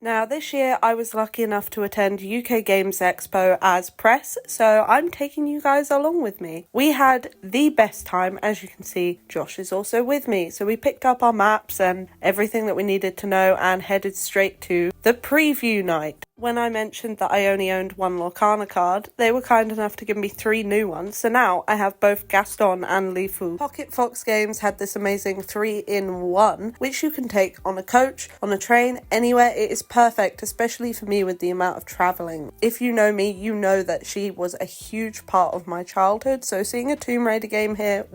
Now, this year I was lucky enough to attend UK Games Expo as press, so I'm taking you guys along with me. We had the best time. As you can see, Josh is also with me, so we picked up our maps and everything that we needed to know and headed straight to the preview night. When I mentioned that I only owned one Lorcana card, they were kind enough to give me 3 new ones, so now I have both Gaston and Li Fu. Pocket Fox Games had this amazing 3-in-1, which you can take on a coach, on a train, anywhere. It is perfect, especially for me with the amount of travelling. If you know me, you know that she was a huge part of my childhood, so seeing a Tomb Raider game here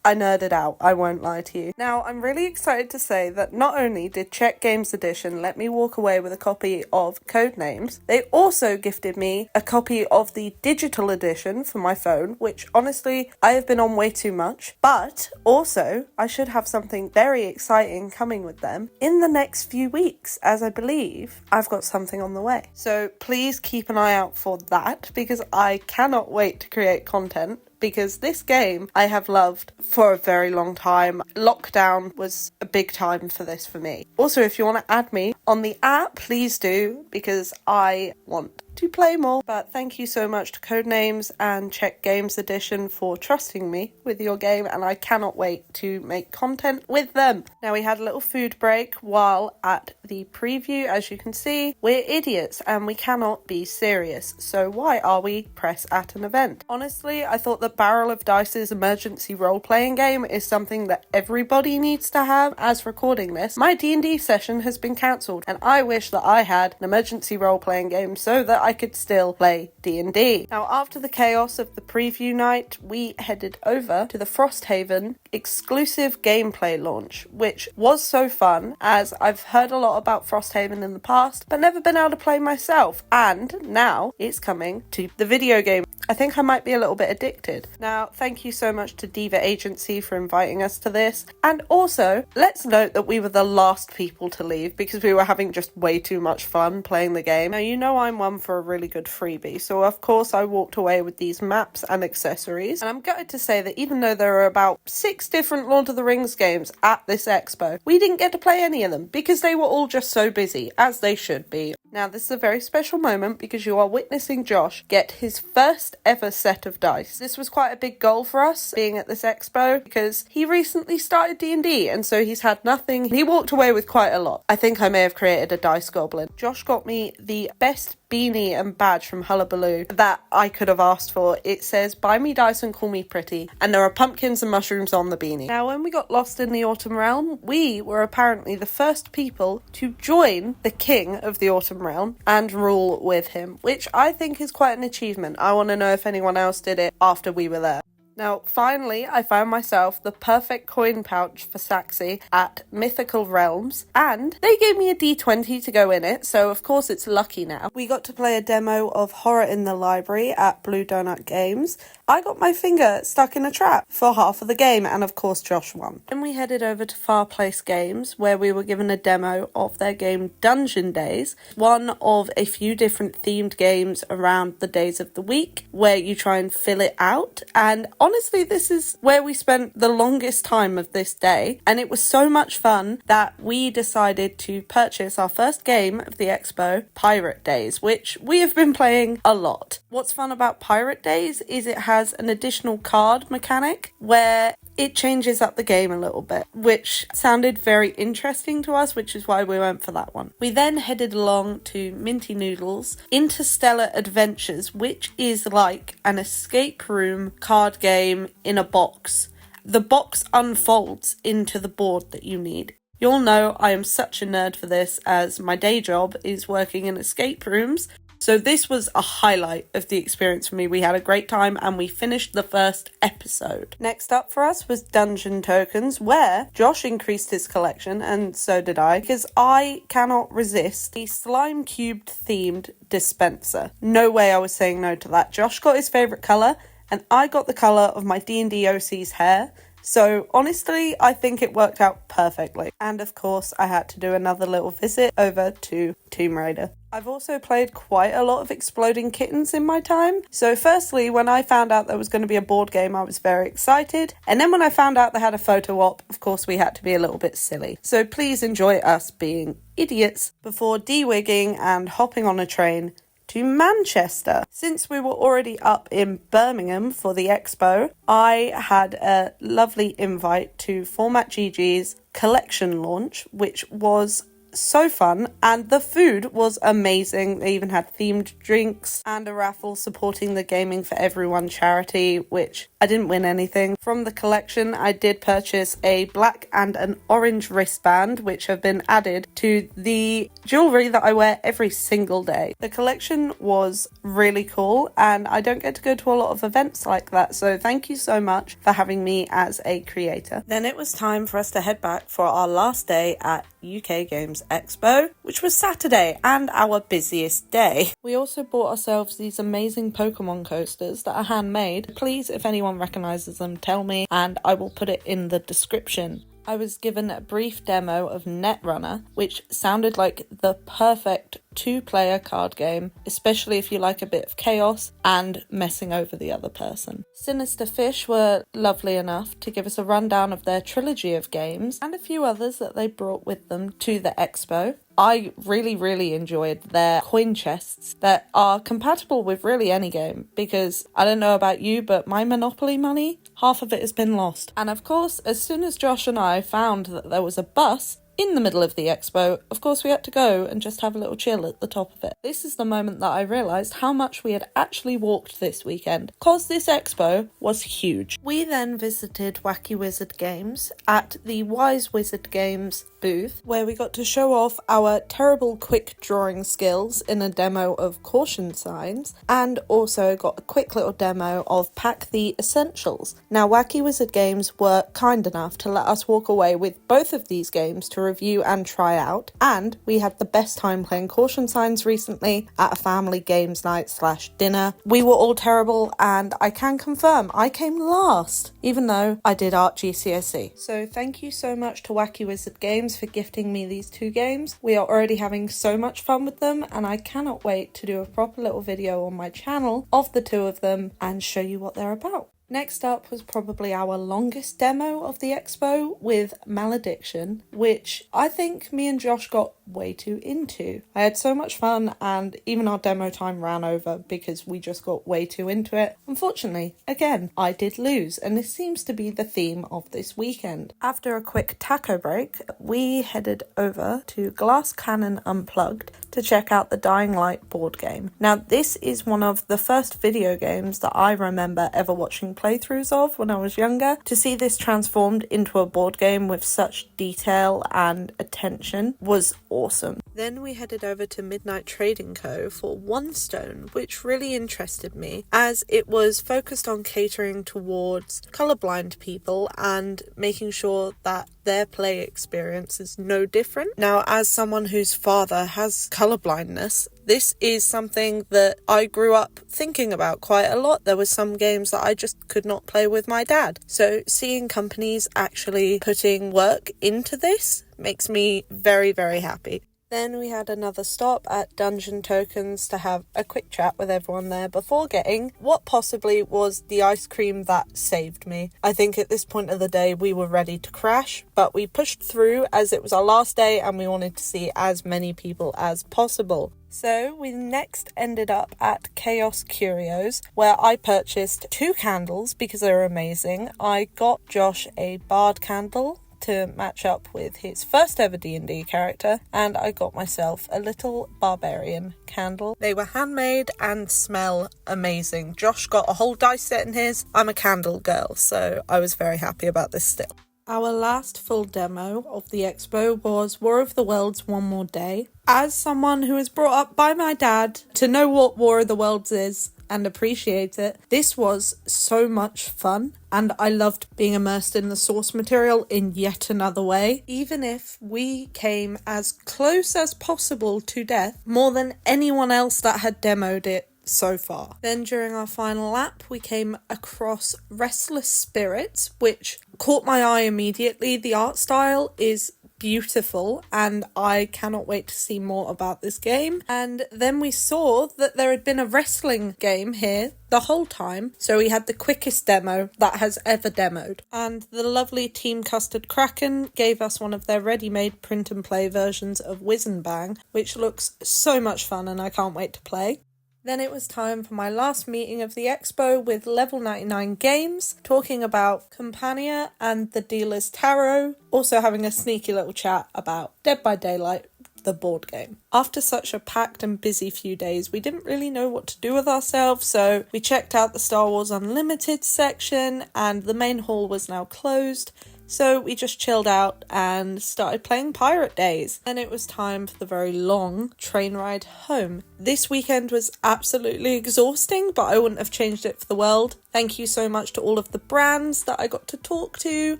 I nerded out, I won't lie to you. Now, I'm really excited to say that not only did Czech Games Edition let me walk away with a copy of Codenames, they also gifted me a copy of the digital edition for my phone, which honestly, I have been on way too much, but also I should have something very exciting coming with them in the next few weeks, as I believe I've got something on the way. So please keep an eye out for that, because I cannot wait to create content. Because this game I have loved for a very long time. Lockdown was a big time for this for me. Also, if you want to add me on the app, please do, because I want to play more. But thank you so much to Codenames and Czech Games Edition for trusting me with your game, and I cannot wait to make content with them. Now, we had a little food break while at the preview. As you can see, we're idiots and we cannot be serious. So why are we press at an event? Honestly, I thought that Barrel of Dice's emergency role-playing game is something that everybody needs to have. As recording this, my D&D session has been cancelled, and I wish that I had an emergency role-playing game so that I could still play D&D. Now, after the chaos of the preview night, we headed over to the Frosthaven exclusive gameplay launch, which was so fun, as I've heard a lot about Frosthaven in the past, but never been able to play myself, and now it's coming to the video game. I think I might be a little bit addicted. Now, thank you so much to Diva Agency for inviting us to this, and also, let's note that we were the last people to leave because we were having just way too much fun playing the game. Now, you know I'm one for a really good freebie, so of course I walked away with these maps and accessories, and I'm gutted to say that even though there are about 6 different Lord of the Rings games at this expo, we didn't get to play any of them because they were all just so busy, as they should be. Now, this is a very special moment because you are witnessing Josh get his first ever set of dice. This was quite a big goal for us being at this expo because he recently started D&D, and so he's had nothing. He walked away with quite a lot. I think I may have created a dice goblin. Josh got me the best beanie and badge from Hullabaloo that I could have asked for. It says, "Buy me dice and call me pretty," and there are pumpkins and mushrooms on the beanie. Now, when we got lost in the Autumn Realm, we were apparently the first people to join the King of the Autumn Realm and rule with him, which I think is quite an achievement. I want to know if anyone else did it after we were there. Now, finally, I found myself the perfect coin pouch for Saxy at Mythical Realms, and they gave me a D20 to go in it, so of course it's lucky now. We got to play a demo of Horror in the Library at Blue Donut Games. I got my finger stuck in a trap for half of the game, and of course Josh won. Then we headed over to Far Place Games, where we were given a demo of their game Dungeon Days, one of a few different themed games around the days of the week, where you try and fill it out, and honestly, this is where we spent the longest time of this day, and it was so much fun that we decided to purchase our first game of the expo, Pirate Days, which we have been playing a lot. What's fun about Pirate Days is it has an additional card mechanic where it changes up the game a little bit, which sounded very interesting to us, which is why we went for that one. We then headed along to Minty Noodles Interstellar Adventures, which is like an escape room card game in a box. The box unfolds into the board that you need. You'll know I am such a nerd for this, as my day job is working in escape rooms. So this was a highlight of the experience for me. We had a great time and we finished the first episode. Next up for us was Dungeon Tokens, where Josh increased his collection, and so did I, because I cannot resist the slime cubed themed dispenser. No way I was saying no to that. Josh got his favourite colour and I got the colour of my D&D OC's hair. So honestly, I think it worked out perfectly. And of course, I had to do another little visit over to Tomb Raider. I've also played quite a lot of Exploding Kittens in my time. So firstly, when I found out there was going to be a board game, I was very excited. And then when I found out they had a photo op, of course we had to be a little bit silly. So please enjoy us being idiots before de-wigging and hopping on a train to Manchester. Since we were already up in Birmingham for the expo, I had a lovely invite to Format GG's collection launch, which was so fun, and the food was amazing. They even had themed drinks and a raffle supporting the Gaming for Everyone charity, which I didn't win anything. From the collection, I did purchase a black and an orange wristband, which have been added to the jewellery that I wear every single day. The collection was really cool, and I don't get to go to a lot of events like that, so thank you so much for having me as a creator. Then it was time for us to head back for our last day at UK Games Expo, which was Saturday and our busiest day. We also bought ourselves these amazing Pokemon coasters that are handmade. Please, if anyone recognises them, tell me and I will put it in the description. I was given a brief demo of Netrunner, which sounded like the perfect two-player card game, especially if you like a bit of chaos and messing over the other person. Sinister Fish were lovely enough to give us a rundown of their trilogy of games and a few others that they brought with them to the expo. I really enjoyed their coin chests that are compatible with really any game, because I don't know about you, but my Monopoly money, half of it has been lost. And of course, as soon as Josh and I found that there was a bus in the middle of the expo, of course we had to go and just have a little chill at the top of it. This is the moment that I realised how much we had actually walked this weekend, cause this expo was huge. We then visited Wacky Wizard Games at the Wise Wizard Games booth, where we got to show off our terrible quick drawing skills in a demo of caution signs, and also got a quick little demo of Pack the Essentials. Now, Wacky Wizard Games were kind enough to let us walk away with both of these games to review and try out, and we had the best time playing caution signs recently at a family games night / dinner. We were all terrible, and I can confirm I came last, even though I did art GCSE. So thank you so much to Wacky Wizard Games for gifting me these two games. We are already having so much fun with them, and I cannot wait to do a proper little video on my channel of the two of them and show you what they're about. Next up was probably our longest demo of the expo with Malediction, which I think me and Josh got way too into. I had so much fun, and even our demo time ran over because we just got way too into it. Unfortunately, again, I did lose, and this seems to be the theme of this weekend. After a quick taco break, we headed over to Glass Cannon Unplugged to check out the Dying Light board game. Now, this is one of the first video games that I remember ever watching playthroughs of when I was younger. To see this transformed into a board game with such detail and attention was awesome. Then we headed over to Midnight Trading Co. for One Stone, which really interested me as it was focused on catering towards colourblind people and making sure that their play experience is no different. Now, as someone whose father has colourblindness, this is something that I grew up thinking about quite a lot. There were some games that I just could not play with my dad. So seeing companies actually putting work into this makes me very happy. Then we had another stop at Dungeon Tokens to have a quick chat with everyone there before getting what possibly was the ice cream that saved me. I think at this point of the day we were ready to crash, but we pushed through as it was our last day and we wanted to see as many people as possible. So we next ended up at Chaos Curios, where I purchased 2 candles because they were amazing. I got Josh a bard candle to match up with his first ever D&D character, and I got myself a little barbarian candle. They were handmade and smell amazing. Josh got a whole dice set in his. I'm a candle girl, so I was very happy about this still. Our last full demo of the expo was War of the Worlds One More Day. As someone who was brought up by my dad to know what War of the Worlds is and appreciate it, this was so much fun, and I loved being immersed in the source material in yet another way. Even if we came as close as possible to death, more than anyone else that had demoed it so far. Then during our final lap we came across Restless Spirits, which caught my eye immediately. The art style is beautiful and I cannot wait to see more about this game. And then we saw that there had been a wrestling game here the whole time, so we had the quickest demo that has ever demoed, and the lovely Team Custard Kraken gave us one of their ready-made print and play versions of Whiz and Bang, which looks so much fun and I can't wait to play. Then it was time for my last meeting of the expo with Level 99 Games, talking about Campania and the Dealer's Tarot, also having a sneaky little chat about Dead by Daylight, the board game. After such a packed and busy few days, we didn't really know what to do with ourselves, so we checked out the Star Wars Unlimited section, and the main hall was now closed. So we just chilled out and started playing Pirate Days. Then it was time for the very long train ride home. This weekend was absolutely exhausting, but I wouldn't have changed it for the world. Thank you so much to all of the brands that I got to talk to,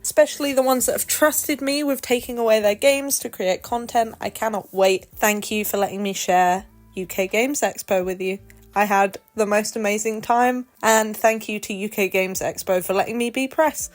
especially the ones that have trusted me with taking away their games to create content. I cannot wait. Thank you for letting me share UK Games Expo with you. I had the most amazing time, and thank you to UK Games Expo for letting me be press.